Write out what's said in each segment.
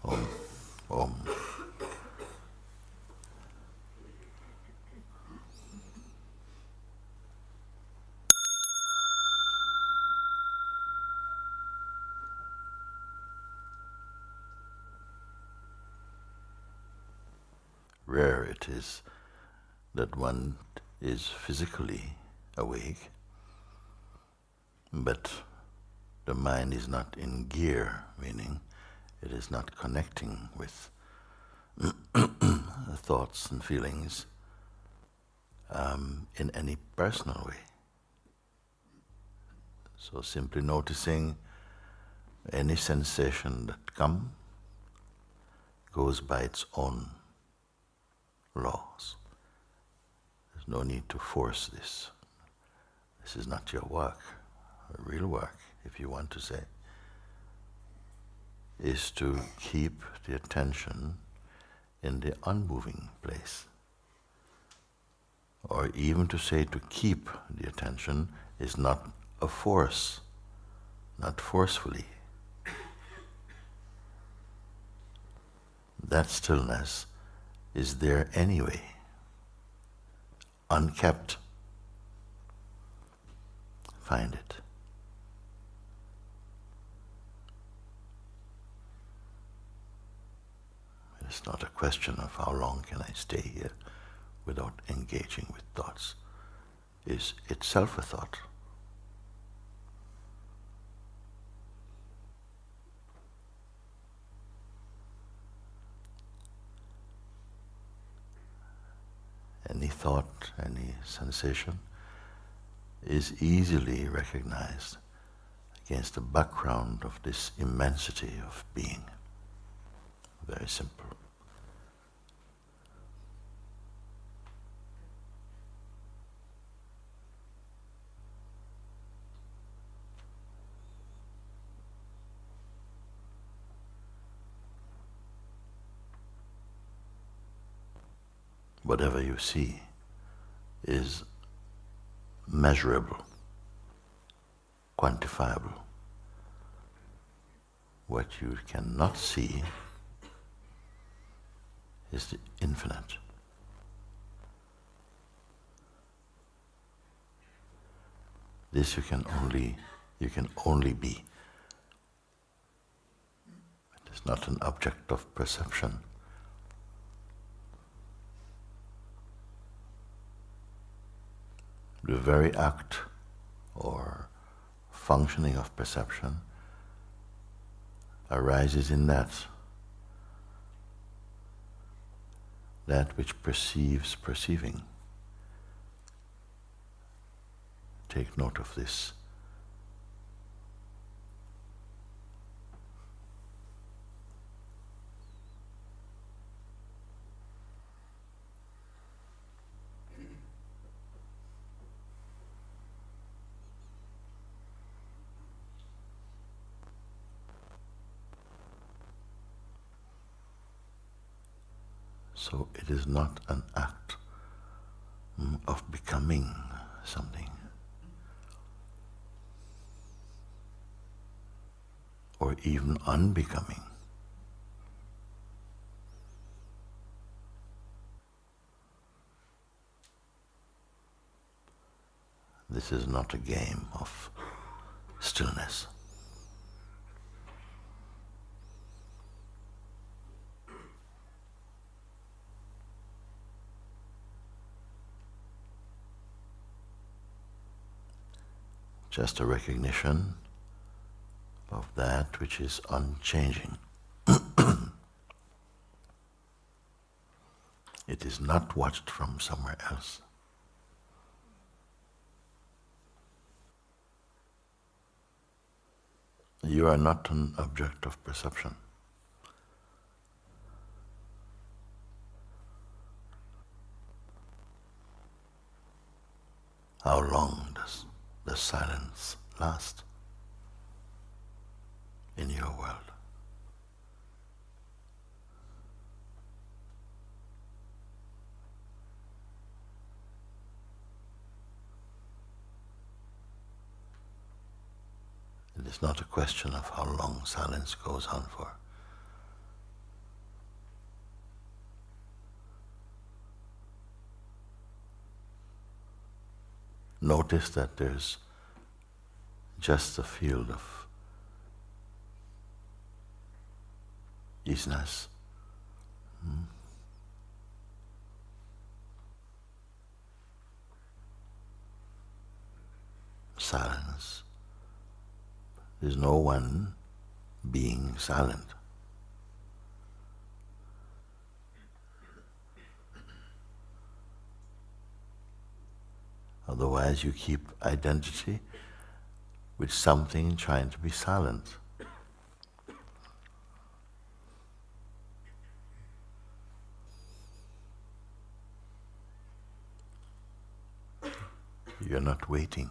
Om, Om. Rare it is that one is physically awake, but the mind is not in gear, meaning it is not connecting with thoughts and feelings in any personal way. So simply noticing any sensation that goes by its own laws. There's no need to force this. This is not your work. Real work, if you want to say, is to keep the attention in the unmoving place. Or even to say to keep the attention is not a force, not forcefully. That stillness is there anyway, unkept. Find it. It's not a question of how long can I stay here without engaging with thoughts. Is itself a thought. Any thought, any sensation is easily recognized against the background of this immensity of being. Very simple. Whatever you see is measurable, quantifiable. What you cannot see is the infinite. This you can only be. It is not an object of perception. The very act or functioning of perception arises in that which perceives perceiving. Take note of this. So it is not an act of becoming something or even unbecoming. This is not a game of stillness. Just a recognition of that which is unchanging. It is not watched from somewhere else. You are not an object of perception. How long does the silence last in your world? It is not a question of how long silence goes on for. notice that there's just a field of easiness. Silence. There's no one being silent. Otherwise you keep identity with something trying to be silent. You're not waiting.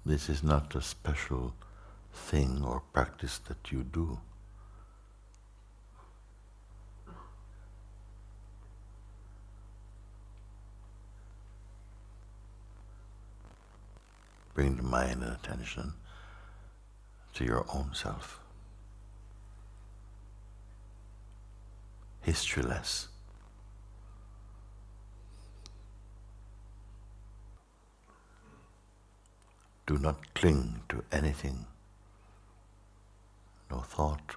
This is not a special thing or practice that you do. Bring the mind and attention to your own self. Historyless. Do not cling to anything. No thought,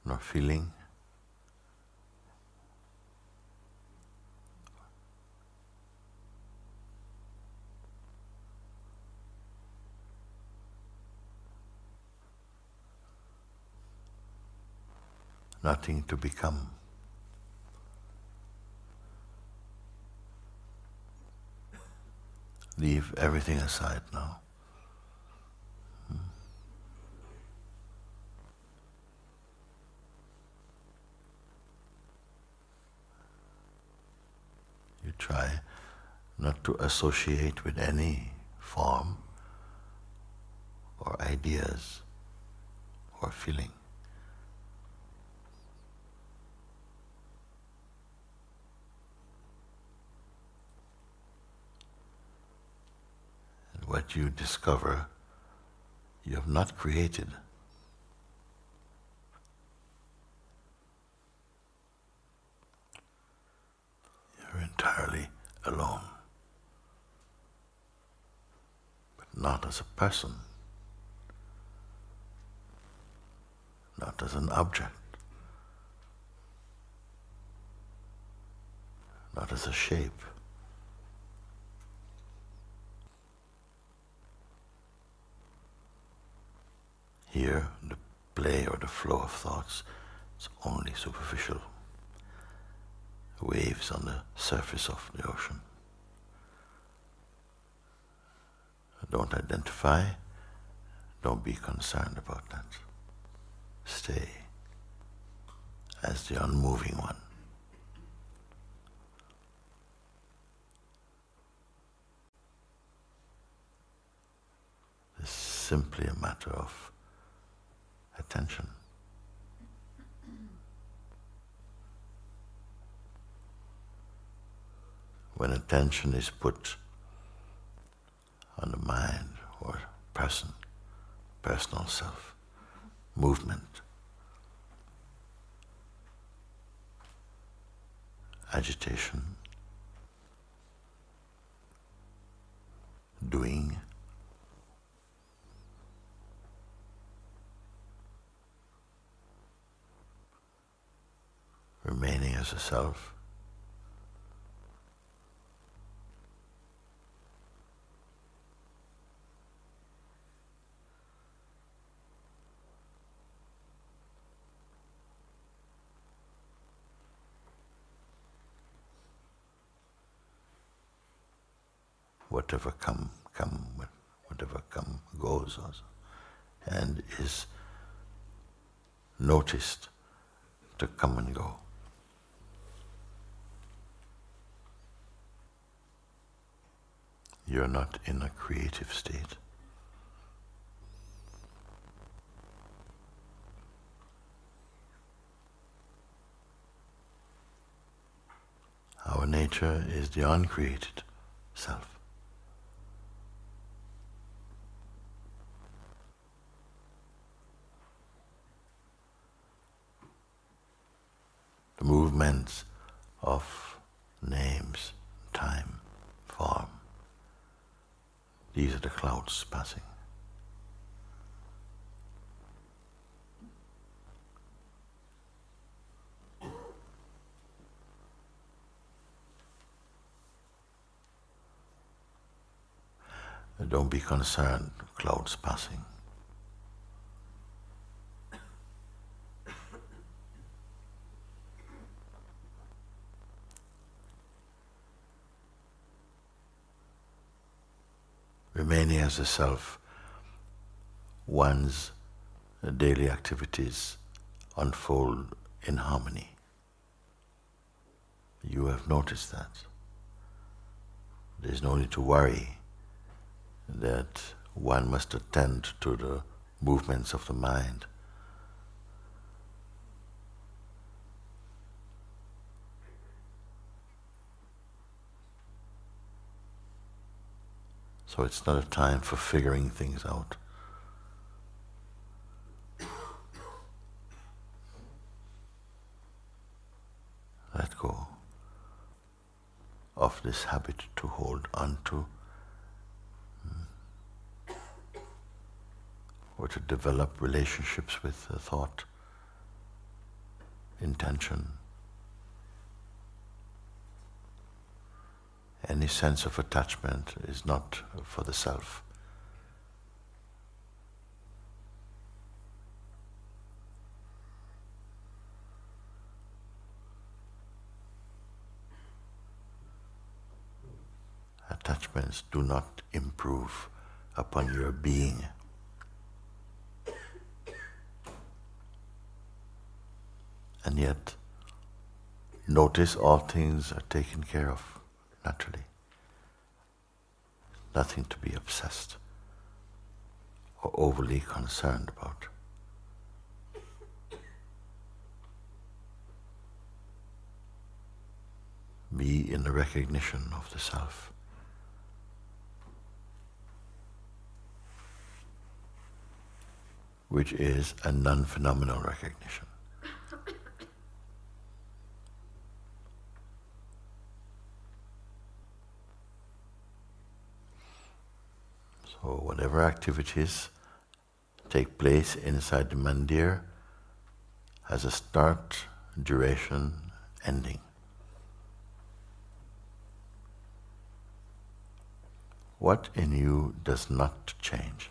nor feeling. Nothing to become. Leave everything aside now. You try not to associate with any form or ideas or feeling. What you discover, you have not created. You're entirely alone, but not as a person, not as an object, not as a shape. Here, the play or the flow of thoughts is only superficial. Waves on the surface of the ocean. Don't identify, don't be concerned about that. Stay as the unmoving one. It's simply a matter of attention. When attention is put on the mind or person, personal self, movement, agitation, doing, remaining as a self, whatever come, whatever come goes also, and is noticed to come and go. You're not in a creative state. Our nature is the uncreated self. the movements of names, time, form. These are the clouds passing. Don't be concerned, clouds passing. Remaining as a self, one's daily activities unfold in harmony. You have noticed that. There's no need to worry that one must attend to the movements of the mind. So it's not a time for figuring things out. Let go of this habit to hold on to or to develop relationships with the thought, intention, any sense of attachment is not for the self. Attachments do not improve upon your being. And yet, notice all things are taken care of naturally. Nothing to be obsessed or overly concerned about. Be in the recognition of the self. Which is a non-phenomenal recognition. So whatever activities take place inside the mandir has a start, duration, ending. What in you does not change?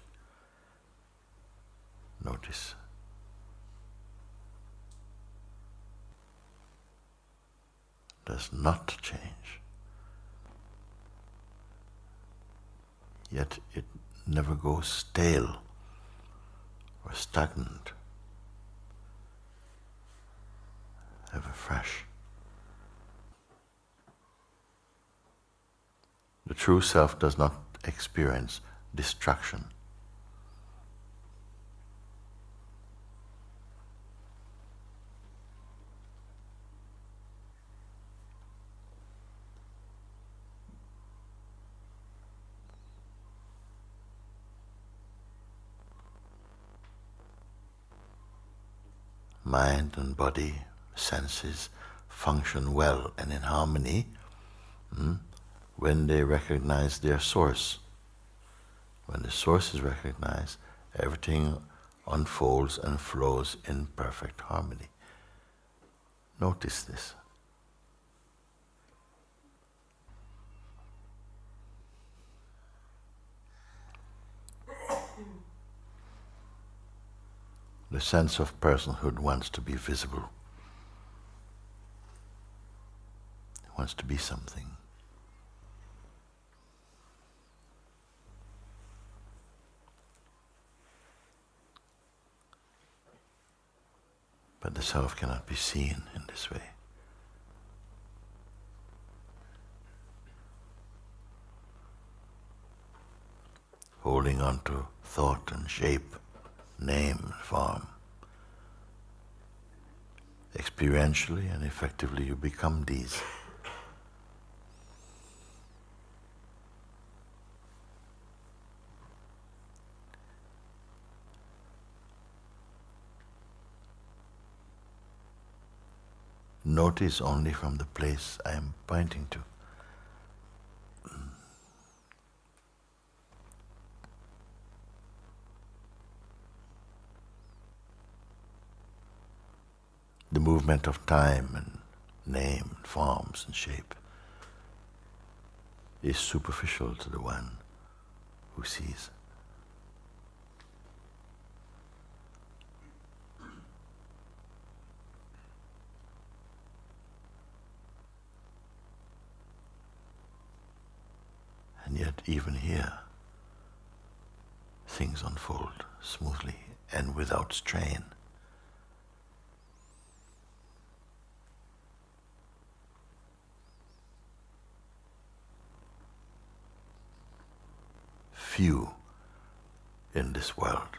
Notice. Does not change. Yet it never goes stale or stagnant. Ever fresh. The true self does not experience distraction. Mind and body, senses function well and in harmony when they recognize their source. When the source is recognized, everything unfolds and flows in perfect harmony. Notice this. The sense of personhood wants to be visible. It wants to be something. But the self cannot be seen in this way. Holding on to thought and shape, name and form. Experientially and effectively you become these. notice only from the place I am pointing to. The movement of time and name, and forms and shape is superficial to the one who sees. And yet even here, things unfold smoothly and without strain. Few in this world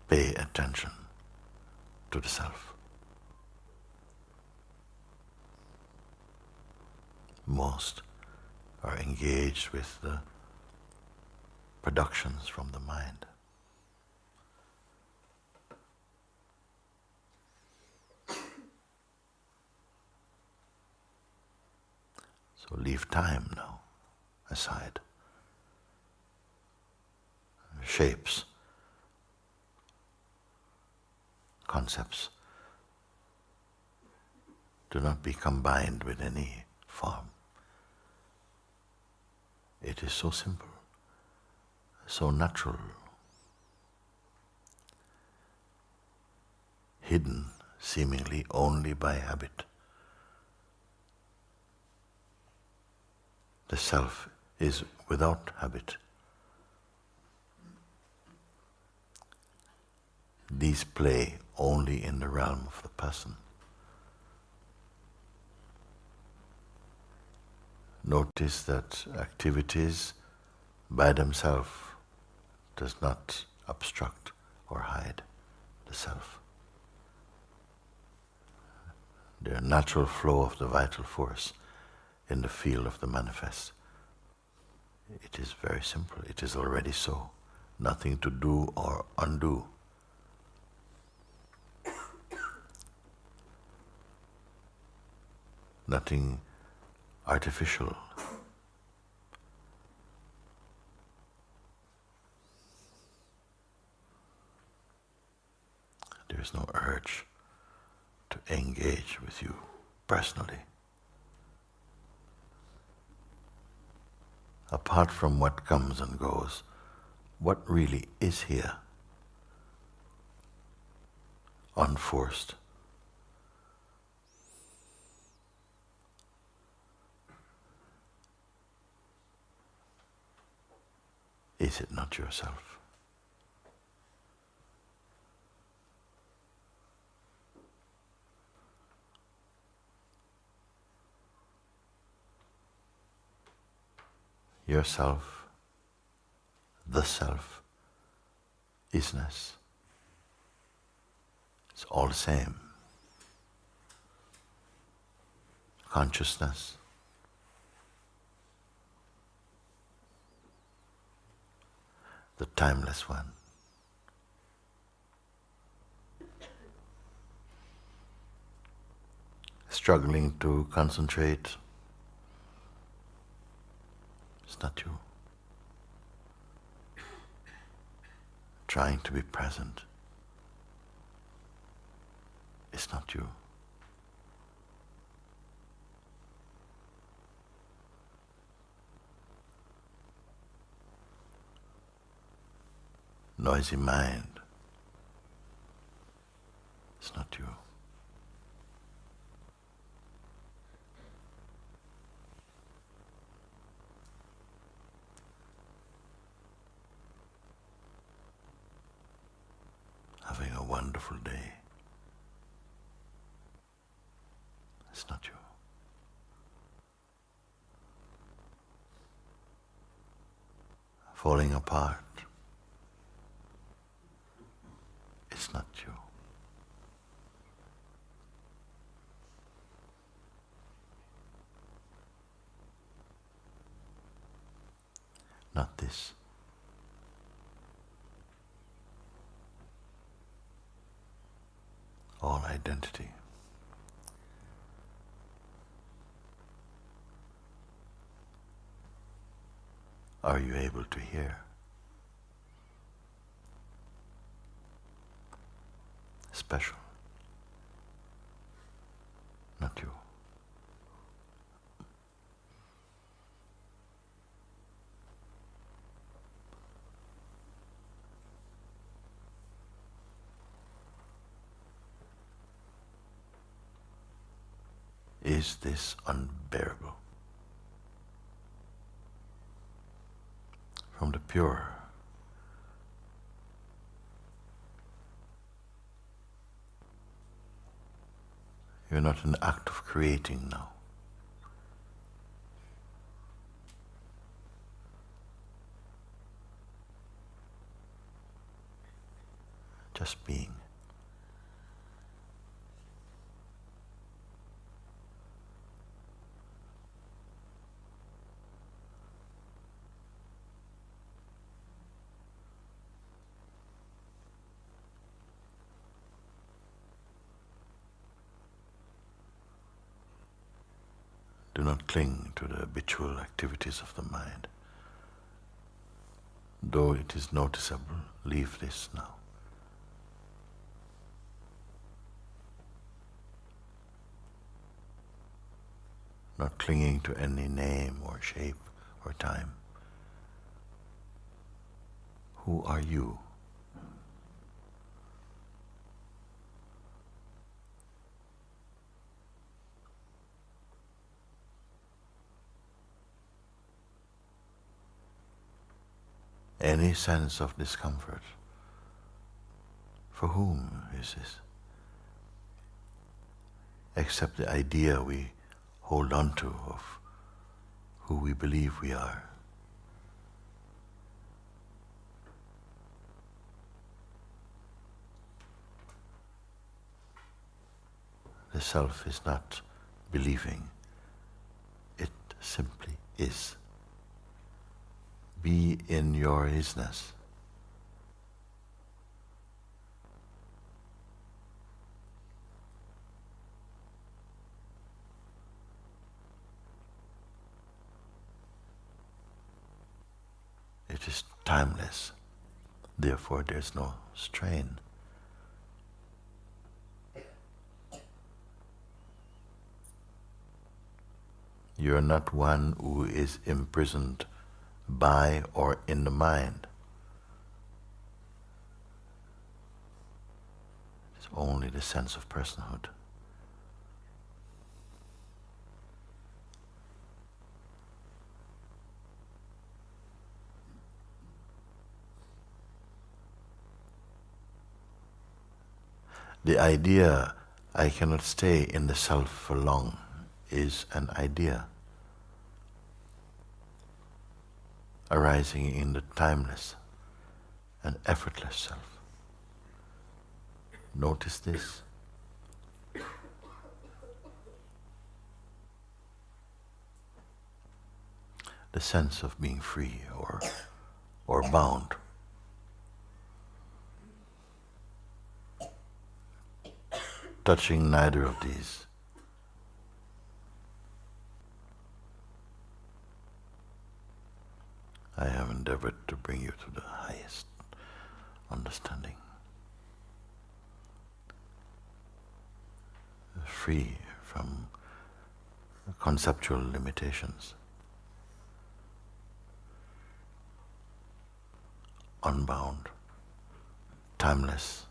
pay attention to the self. Most are engaged with the productions from the mind. So leave time now aside. Shapes, concepts, do not be combined with any form. It is so simple, so natural, hidden seemingly only by habit. The self is without habit. These play only in the realm of the person. Notice that activities by themselves does not obstruct or hide the self. The natural flow of the vital force in the field of the manifest. It is very simple. It is already so. Nothing to do or undo. Nothing artificial. There is no urge to engage with you personally. Apart from what comes and goes, what really is here? Unforced. Is it not yourself? Yourself, the self, isness. It's all the same. Consciousness. The timeless one. Struggling to concentrate. It's not you. Trying to be present. It's not you. Noisy mind. It's not you. Having a wonderful day. It's not you. Falling apart. It's not you. Not this. All identity are you able to hear? Special, not you. Is this unbearable? From the pure, you're not in the act of creating now. Just being. Do not cling to the habitual activities of the mind. Though it is noticeable, leave this now. Not clinging to any name or shape or time. Who are you? Any sense of discomfort? For whom is this? Except the idea we hold on to of who we believe we are. The self is not believing, it simply is. Be in your isness. It is timeless, therefore there's no strain. You're not one who is imprisoned by or in the mind. It's only the sense of personhood. The idea, I cannot stay in the self for long, is an idea arising in the timeless and effortless self. Notice this. The sense of being free or bound. Touching neither of these. I have endeavored to bring you to the highest understanding. Free from conceptual limitations. Unbound. Timeless.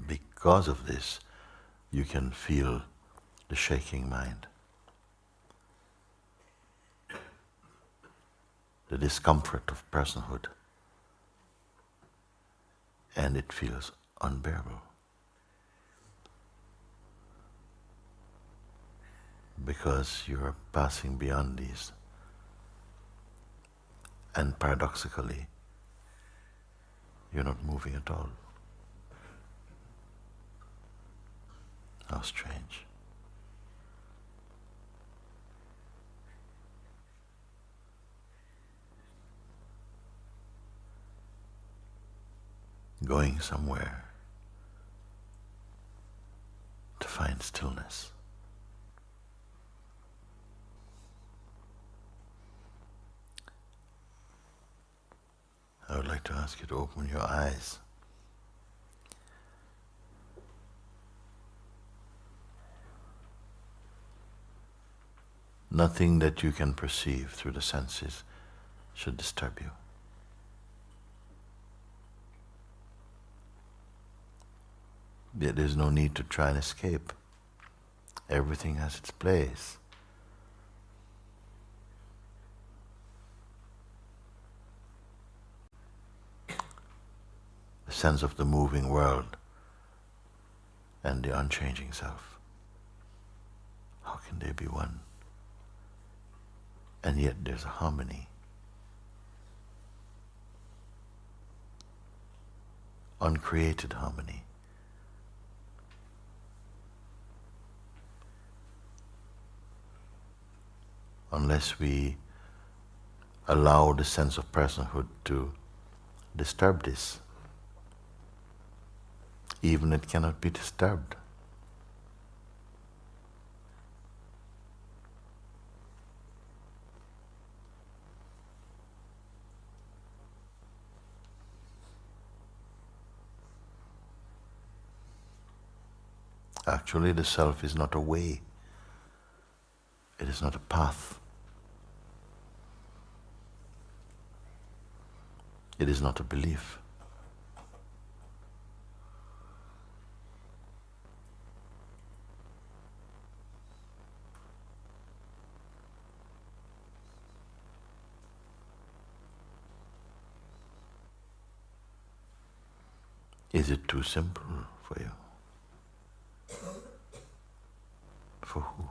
Because of this, you can feel the shaking mind, the discomfort of personhood, and it feels unbearable. Because you are passing beyond these. And paradoxically, you're not moving at all. How strange. Going somewhere find stillness. I would like to ask you to open your eyes. Nothing that you can perceive through the senses should disturb you. There is no need to try and escape. Everything has its place. The sense of the moving world and the unchanging self. How can they be one? And yet there's a harmony. Uncreated harmony. Unless we allow the sense of personhood to disturb this, even it cannot be disturbed. Actually, the self is not a way. It is not a path. It is not a belief. Is it too simple for you? For who?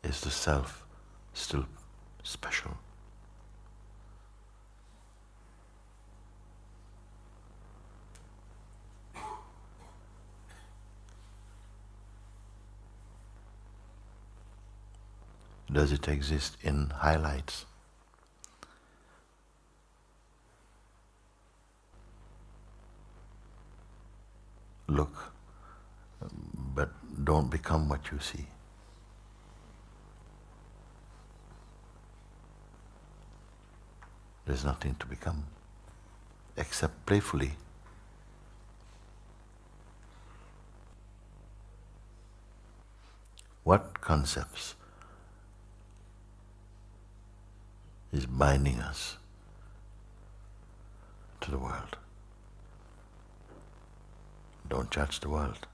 Is the self still special? Does it exist in highlights? Look, but don't become what you see. There's nothing to become, except playfully. What concepts is binding us to the world? Don't judge the world.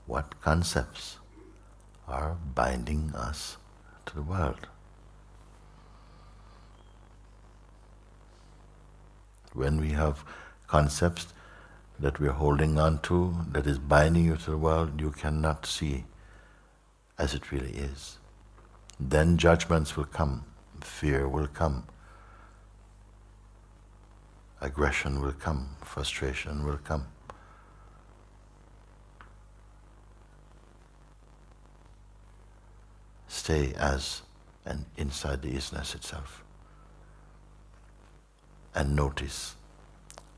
What concepts are binding us to the world? When we have concepts that we are holding on to, that is binding you to the world, you cannot see as it really is. Then judgments will come, fear will come, aggression will come, frustration will come. Stay as and inside the isness itself. And notice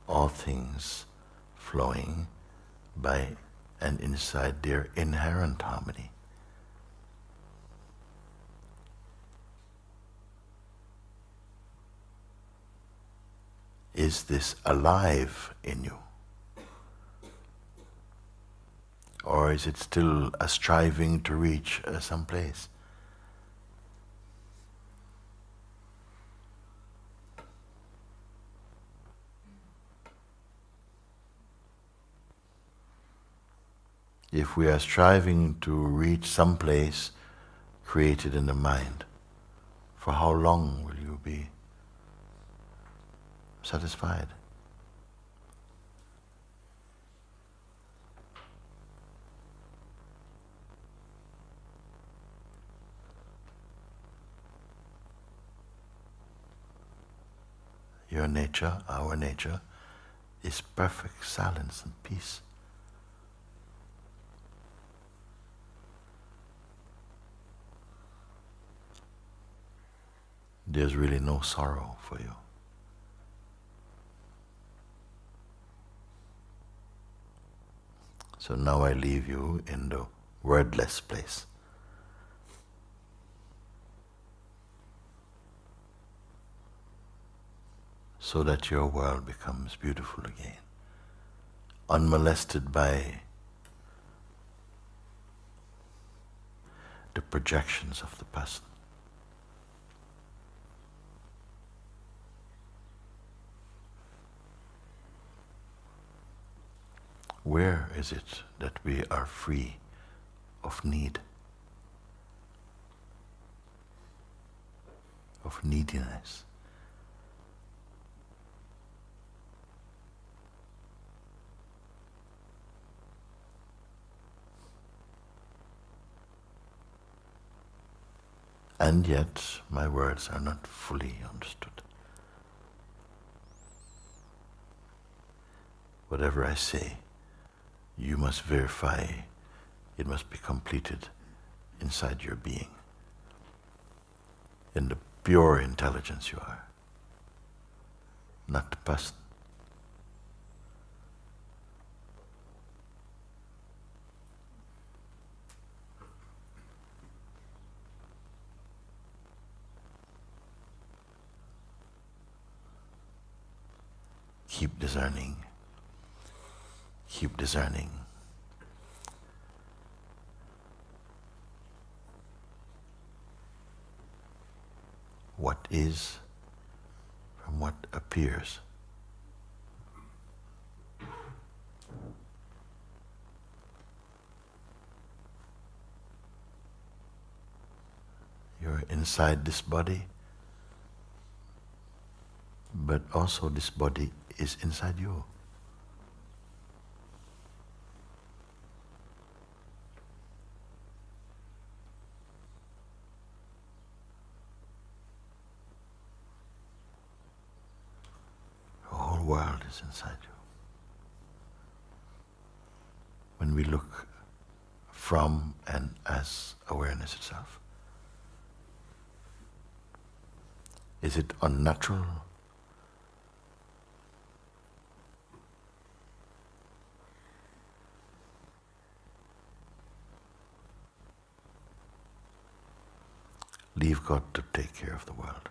all things flowing by and inside their inherent harmony. Is this alive in you? Or is it still a striving to reach some place? If we are striving to reach some place created in the mind, for how long will you be satisfied? Your nature, our nature, is perfect silence and peace. there's really no sorrow for you. So now I leave you in the wordless place. So that your world becomes beautiful again, unmolested by the projections of the person. Where is it that we are free of need, of neediness? And yet my words are not fully understood. Whatever I say, you must verify, it must be completed inside your being, in the pure intelligence you are, not the person. Keep discerning. Keep discerning. What is from what appears. You're inside this body, but also this body is inside you. The whole world is inside you. When we look from and as awareness itself, is it unnatural? Leave God to take care of the world.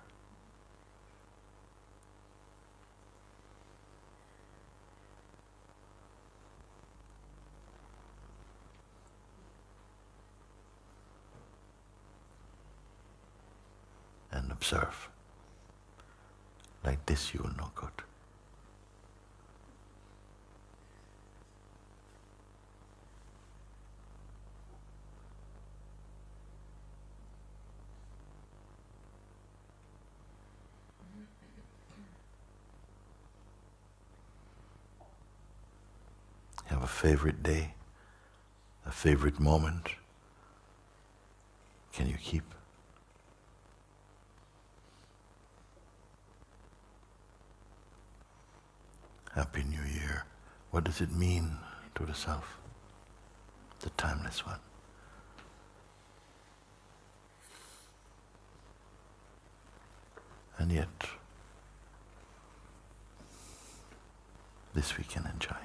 And observe. Like this you will know God. Have a favorite day, a favorite moment. Can you keep? Happy New Year. What does it mean to the self? The timeless one. And yet, this we can enjoy.